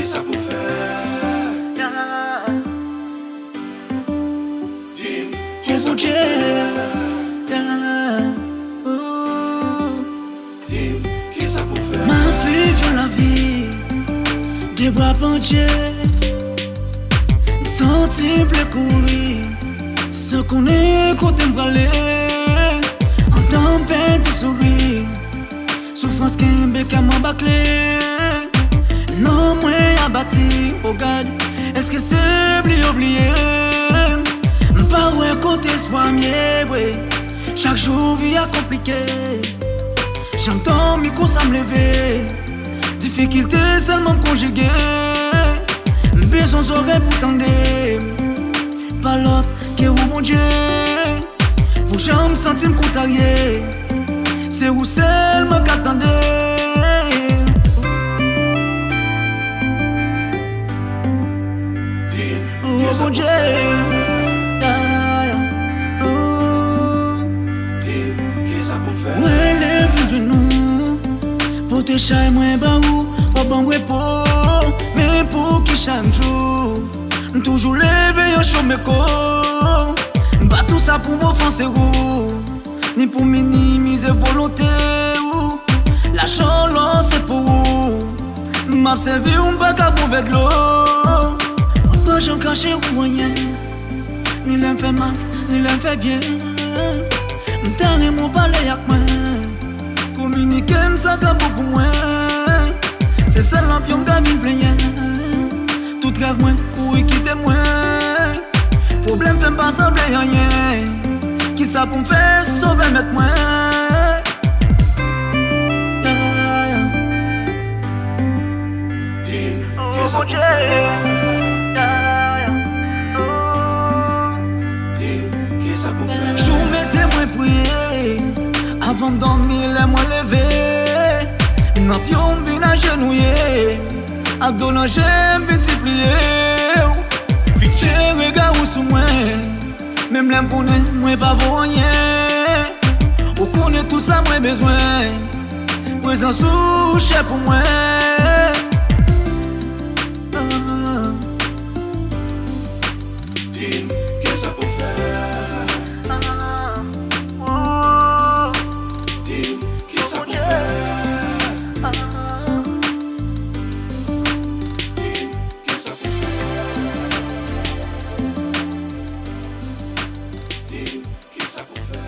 ça pour faire? Dis, qu'est-ce que ça pour faire? Dis, qu'est-ce que ça pour faire? Ma vie, la vie, des bras penchés, sentir plein courir, sans qu'on ait côté m'braler, en tempête de sourire, souffrance qui est qu'à m'en bâcler. Non, moi, abattu, regarde, est-ce que c'est oublié? Pas ouais, côté soit mieux, ouais. Chaque jour, vie a compliqué. J'entends micro ça me lever. Difficulté seulement conjuguée. Besoin d'oreilles pour tendre. Pas l'autre qui est mon Dieu. Pour jamais sentir me contrarier. C'est où seulement qu'attendez. Oh mon Dieu. Ouais, lève genou pour te chai moins bas ou bon repos. Mais pour qui chaque jour toujours lever au chaud me corps. Pas tout ça pour m'offenser ou ni pour minimiser volonté ou la chaleur c'est pour m'observer un bac à boire de l'eau. Pas j'en caché ou rien, ni l'en fait mal, ni l'en fait bien. M'tare mon palais yak moi. Communiquer m'sa ka beaucoup moins. C'est ça l'ambiance qu'a vin plein. Tout rêve moins, courir quitter moi. Problème fait pas sembler rien. Qui ça pour m'faire sauver mettre moi. dis, qu'est-ce ça pour faire? Dis, qu'est-ce ça pour faire? J'ou mettez moi prier. Avant de dormir, laisse-moi lever. N'a pion vin à genouiller. A donnant j'aime vin supplier. Fixer regard ou sous moi. Même l'aime connaît, moi pas rien. Ou connaît tout ça, moi besoin. Présent sous chef pour moi. Dis, qu'est-ce ça pour faire? Dis, qu'est-ce ça pour faire? Dis, qu'est-ce ça pour faire? Dis, qu'est-ce ça pour faire?